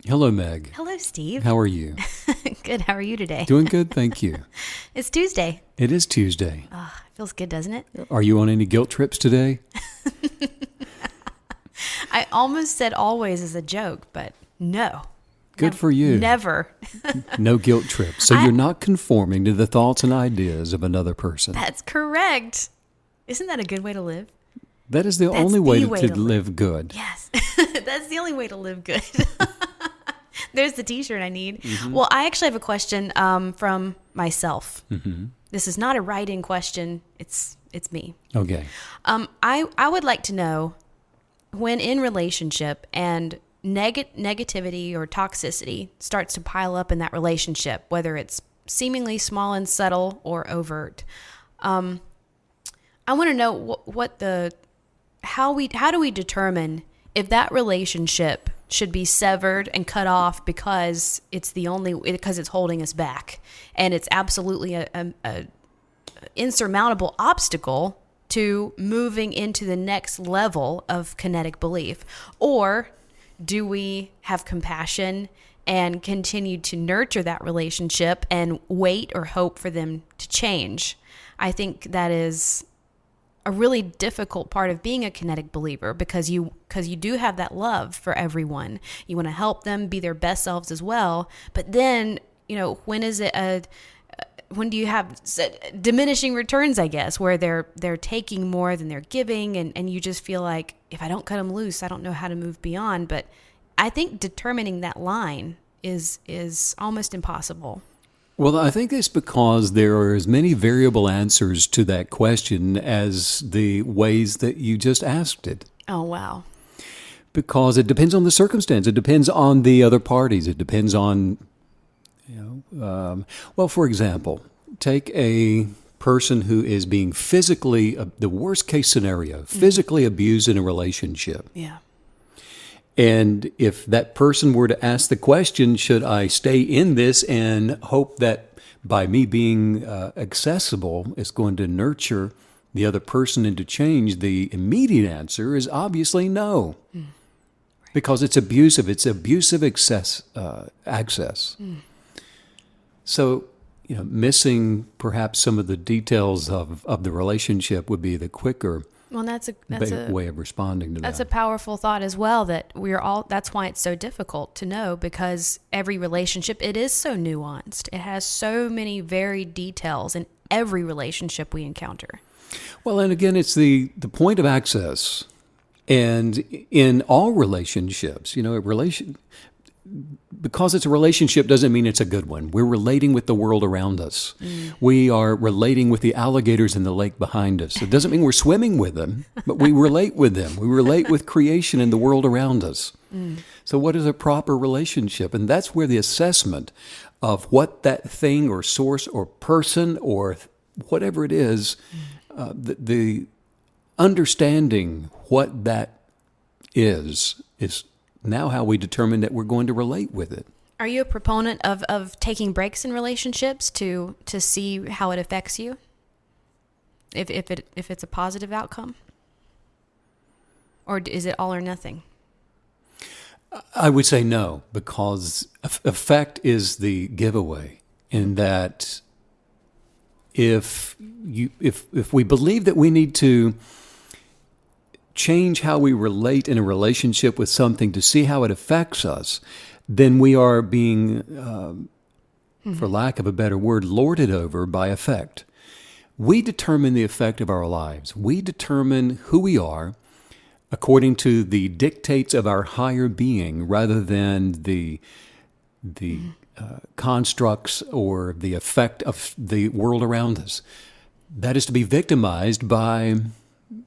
Hello, Meg. Hello, Steve. How are you? Good. How are you today? Doing good, thank you. It's Tuesday. It is Tuesday. Feels good, doesn't it? Are you on any guilt trips today? I almost said always as a joke, but no. Good for you. Never. No guilt trips. So I- you're not conforming to the thoughts and ideas of another person. That's correct. Isn't that a good way to live? That is the That's only the way way to to live good. Yes. That's the only way to live good. There's the t-shirt I need. Well, I actually have a question from myself. This is not a write-in question. It's me. Okay. I would like to know when in relationship and negativity or toxicity starts to pile up in that relationship, whether it's seemingly small and subtle or overt. I want to know how do we determine if that relationship should be severed and cut off because it's holding us back, and it's absolutely a insurmountable obstacle to moving into the next level of kinetic belief? Or do we have compassion and continue to nurture that relationship and wait or hope for them to change? I think that is a really difficult part of being a kinetic believer, because you do have that love for everyone. You want to help them be their best selves as well. But then, when do you have diminishing returns, I guess, where they're taking more than they're giving, and you just feel like, if I don't cut them loose, I don't know how to move beyond. But I think determining that line is almost impossible. Well, I think it's because there are as many variable answers to that question as the ways that you just asked it. Oh, wow. Because it depends on the circumstance. It depends on the other parties. It depends on, well, for example, take a person who is being physically, the worst case scenario, physically abused in a relationship. Yeah. And if that person were to ask the question, should I stay in this and hope that by me being accessible, it's going to nurture the other person into change, the immediate answer is obviously no. Because it's abusive. It's abusive access. So, missing perhaps some of the details of the relationship would be the quicker Well, that's a way of responding to That's that. a powerful thought as well, that that's why it's so difficult to know, because every relationship, it is so nuanced. It has so many varied details in every relationship we encounter. Well, and again, it's the point of access. And in all relationships, because it's a relationship doesn't mean it's a good one. We're relating with the world around us. We are relating with the alligators in the lake behind us. It doesn't mean we're swimming with them, but we relate with them. We relate with creation and the world around us. So what is a proper relationship? And that's where the assessment of what that thing or source or person or whatever it is, the understanding what that is now how we determine that we're going to relate with it. Are you a proponent of taking breaks in relationships to see how it affects you? If it's a positive outcome? Or is it all or nothing? I would say no, because effect is the giveaway, in that if we believe that we need to change how we relate in a relationship with something to see how it affects us, then we are being, for lack of a better word, lorded over by effect. We determine the effect of our lives. We determine who we are according to the dictates of our higher being, rather than the constructs or the effect of the world around us. That is to be victimized by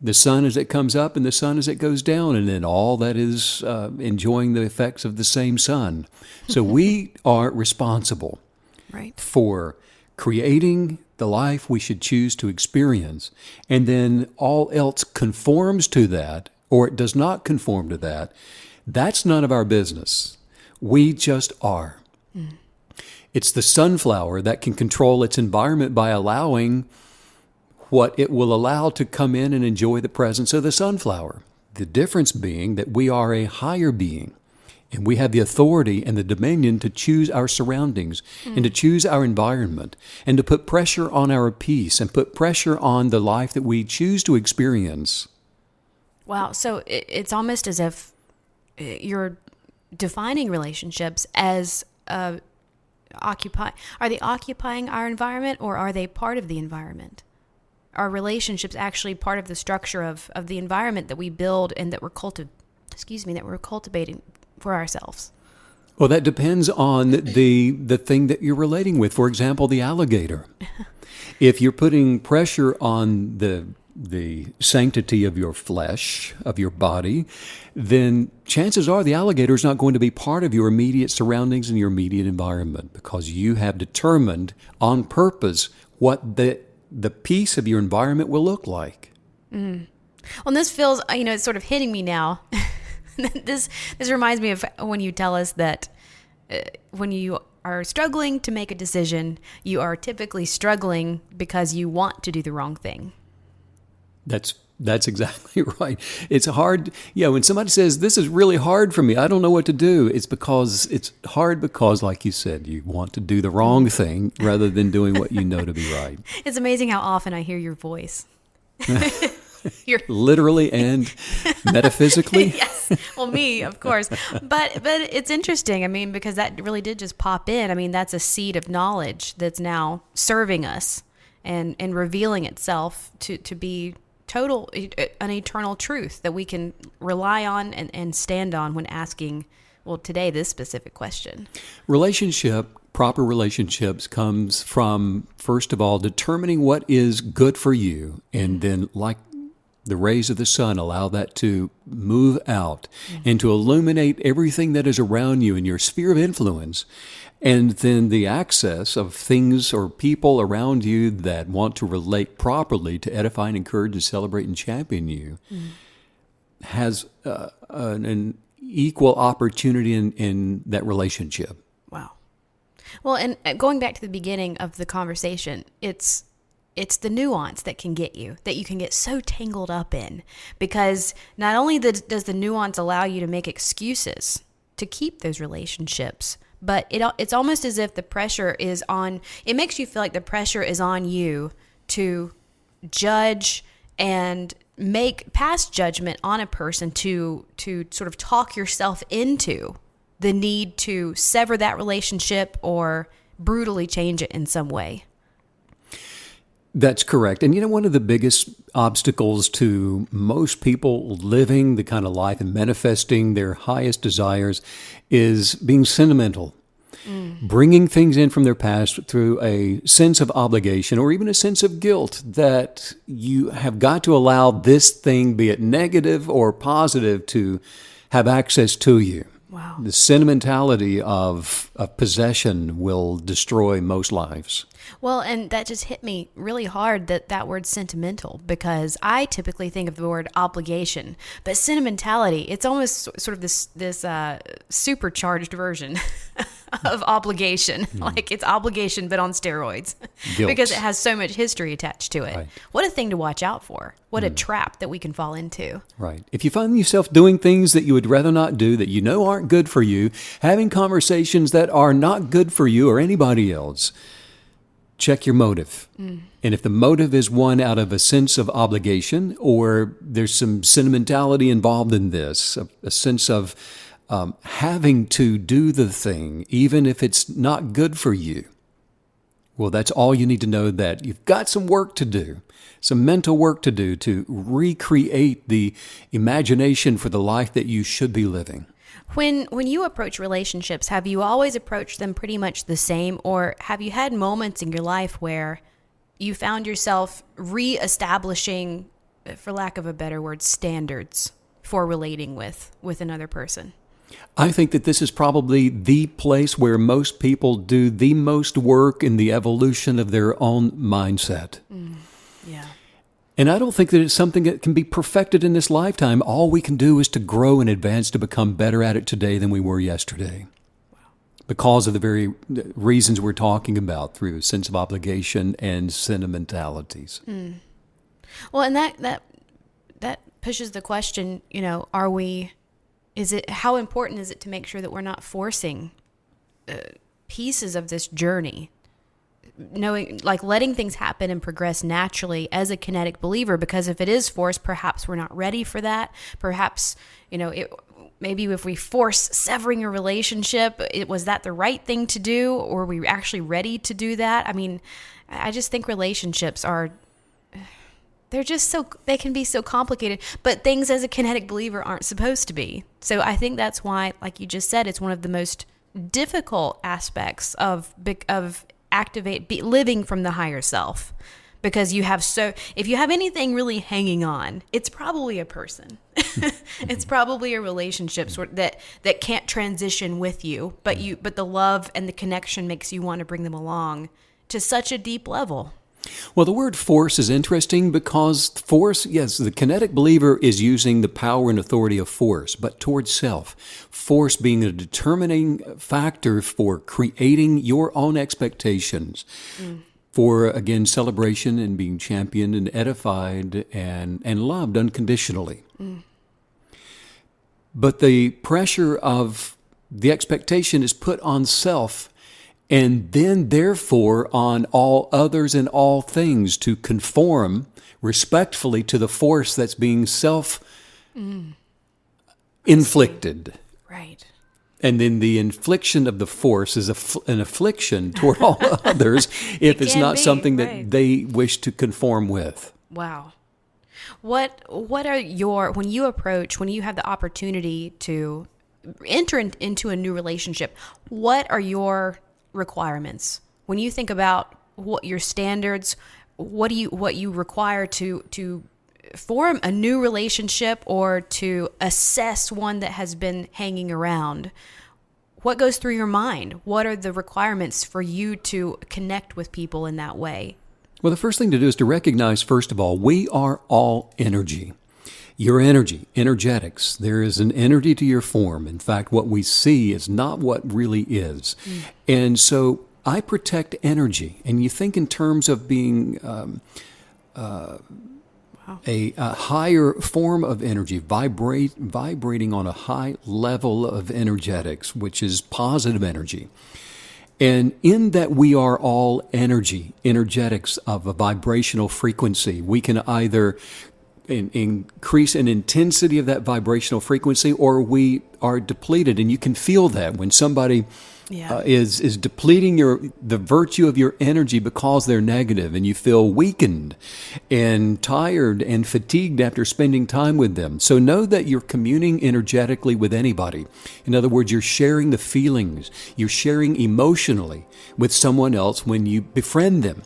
the sun as it comes up and the sun as it goes down, and then all that is enjoying the effects of the same sun. So we are responsible for creating the life we should choose to experience, and then all else conforms to that, or it does not conform to that. That's none of our business. We just are. It's the sunflower that can control its environment by allowing what it will allow to come in and enjoy the presence of the sunflower. The difference being that we are a higher being, And we have the authority and the dominion to choose our surroundings and to choose our environment and to put pressure on our peace and put pressure on the life that we choose to experience. Wow. So it's almost as if you're defining relationships as are they occupying our environment, or are they part of the environment? Are relationships actually part of the structure of the environment that we build and that we're cultivating for ourselves? Well, that depends on the thing that you're relating with. For example, the alligator. If you're putting pressure on the sanctity of your flesh, of your body, then chances are the alligator is not going to be part of your immediate surroundings and your immediate environment, because you have determined on purpose what the piece of your environment will look like. Well, and this feels, it's sort of hitting me now. This reminds me of when you tell us that when you are struggling to make a decision, you are typically struggling because you want to do the wrong thing. That's exactly right. It's hard. Yeah, when somebody says, this is really hard for me, I don't know what to do, it's hard because, like you said, you want to do the wrong thing rather than doing what you know to be right. It's amazing how often I hear your voice. Literally and metaphysically. Yes. Well, me, of course. But it's interesting, because that really did just pop in. That's a seed of knowledge that's now serving us and revealing itself to be an eternal truth that we can rely on and stand on when asking, well, today, this specific question. Proper relationships comes from, first of all, determining what is good for you, and then, like the rays of the sun, allow that to move out and to illuminate everything that is around you in your sphere of influence. And then the access of things or people around you that want to relate properly to edify and encourage and celebrate and champion you has an equal opportunity in that relationship. Wow. Well, and going back to the beginning of the conversation, it's the nuance that can get you, that you can get so tangled up in, because not only does the nuance allow you to make excuses to keep those relationships, but it's almost as if the pressure is on, it makes you feel like the pressure is on you to judge and pass judgment on a person to sort of talk yourself into the need to sever that relationship or brutally change it in some way. That's correct. And one of the biggest obstacles to most people living the kind of life and manifesting their highest desires is being sentimental. Bringing things in from their past through a sense of obligation or even a sense of guilt that you have got to allow this thing, be it negative or positive, to have access to you. Wow. The sentimentality of possession will destroy most lives. Well, and that just hit me really hard, that word sentimental, because I typically think of the word obligation, but sentimentality, it's almost sort of this supercharged version of obligation. Like it's obligation, but on steroids. Guilt. Because it has so much history attached to it. Right. What a thing to watch out for. What a trap that we can fall into. Right. If you find yourself doing things that you would rather not do, that you know aren't good for you, having conversations that are not good for you or anybody else, check your motive. And if the motive is one out of a sense of obligation, or there's some sentimentality involved in this, a sense of having to do the thing, even if it's not good for you, well, that's all you need to know, that you've got some work to do, some mental work to do to recreate the imagination for the life that you should be living. When you approach relationships, have you always approached them pretty much the same, or have you had moments in your life where you found yourself reestablishing, for lack of a better word, standards for relating with another person? I think that this is probably the place where most people do the most work in the evolution of their own mindset. Yeah. And I don't think that it's something that can be perfected in this lifetime. All we can do is to grow and advance to become better at it today than we were yesterday. Wow. Because of the very reasons we're talking about, through a sense of obligation and sentimentalities. Well, and that pushes the question, are we how important is it to make sure that we're not forcing pieces of this journey, knowing, like, letting things happen and progress naturally as a kinetic believer? Because if it is forced, perhaps we're not ready for that. Perhaps, maybe if we force severing a relationship, was that the right thing to do? Or are we actually ready to do that? I mean, I just think relationships they can be so complicated, but things as a kinetic believer aren't supposed to be. So I think that's why, like you just said, it's one of the most difficult aspects of living from the higher self, because if you have anything really hanging on, it's probably a person. It's probably a relationship that can't transition with you, but the love and the connection makes you want to bring them along to such a deep level. Well, the word force is interesting because force, yes, the kinetic believer is using the power and authority of force, but towards self. Force being a determining factor for creating your own expectations, for, again, celebration and being championed and edified and loved unconditionally. But the pressure of the expectation is put on self, and then, therefore, on all others and all things to conform respectfully to the force that's being self-inflicted. Right. And then the infliction of the force is an affliction toward all others if it's not something that they wish to conform with. Wow. What are when you have the opportunity to enter into a new relationship, what are your requirements? When you think about what your standards, what you require to form a new relationship or to assess one that has been hanging around, what goes through your mind? What are the requirements for you to connect with people in that way? Well, the first thing to do is to recognize, first of all, we are all energy. Your energy, energetics, there is an energy to your form. In fact, what we see is not what really is. And so I protect energy. And you think in terms of being a higher form of energy, vibrating on a high level of energetics, which is positive energy. And in that we are all energy, energetics of a vibrational frequency, we can either increase an intensity of that vibrational frequency, or we are depleted. And you can feel that when somebody is depleting the virtue of your energy because they're negative, and you feel weakened and tired and fatigued after spending time with them. So know that you're communing energetically with anybody. In other words, you're sharing the feelings, you're sharing emotionally with someone else when you befriend them.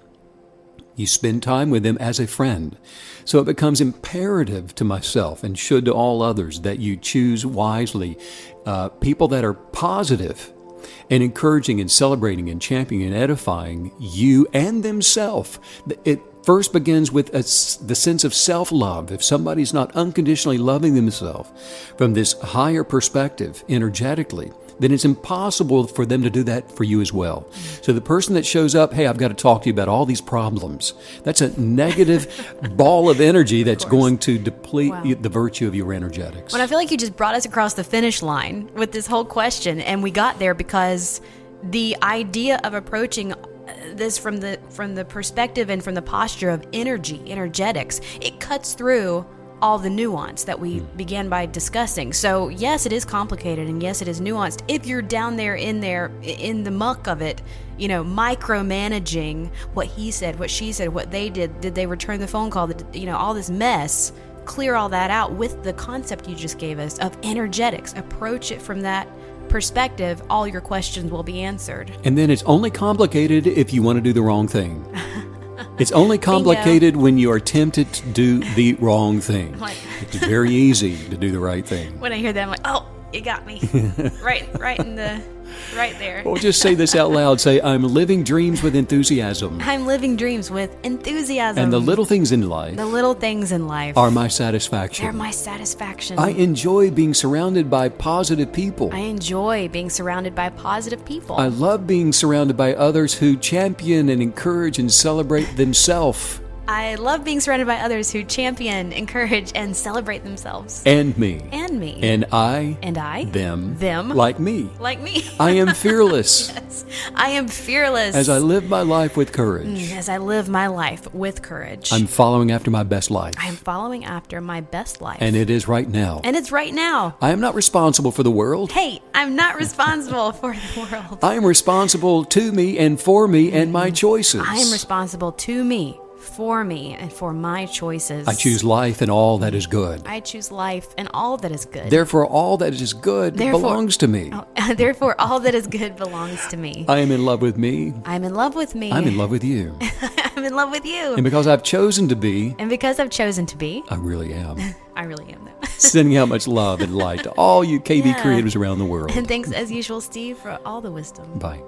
You spend time with them as a friend. So it becomes imperative to myself, and should to all others, that you choose wisely people that are positive and encouraging and celebrating and championing and edifying you and themselves. It first begins with the sense of self-love. If somebody's not unconditionally loving themselves from this higher perspective energetically, then it's impossible for them to do that for you as well. So the person that shows up, hey, I've got to talk to you about all these problems, that's a negative ball of energy that's going to deplete the virtue of your energetics. Well, I feel like you just brought us across the finish line with this whole question, and we got there because the idea of approaching this from the perspective and from the posture of energetics, it cuts through all the nuance that we began by discussing. So yes, it is complicated, and yes, it is nuanced. If you're down there in the muck of it, micromanaging what he said, what she said, what they did they return the phone call, all this mess, clear all that out with the concept you just gave us of energetics. Approach it from that perspective, all your questions will be answered. And then it's only complicated if you want to do the wrong thing. It's only complicated when you are tempted to do the wrong thing. It's very easy to do the right thing. When I hear that, I'm like, oh, you got me. right there. Well, just say this out loud. Say, I'm living dreams with enthusiasm. I'm living dreams with enthusiasm. And the little things in life. Are my satisfaction. They're my satisfaction. I enjoy being surrounded by positive people. I love being surrounded by others who champion and encourage and celebrate themselves. I love being surrounded by others who champion, encourage, and celebrate themselves. And me. And me. And I. And I. Them. Them. Like me. Like me. I am fearless. Yes. I am fearless. As I live my life with courage. As I live my life with courage. I'm following after my best life. I am following after my best life. And it is right now. And it's right now. I am not responsible for the world. Hey, I'm not responsible for the world. I am responsible to me and for me and my choices. I am responsible to me, for me, and for my choices. I choose life and all that is good. I choose life and all that is good. Therefore, all that is good belongs to me. Therefore, all that is good belongs to me. I am in love with me. I'm in love with me. I'm in love with you. I'm in love with you. And because I've chosen to be, And because I've chosen to be, I really am. I really am, though. Sending out much love and light to all you KB creatives around the world. And thanks, as usual, Steve, for all the wisdom. Bye.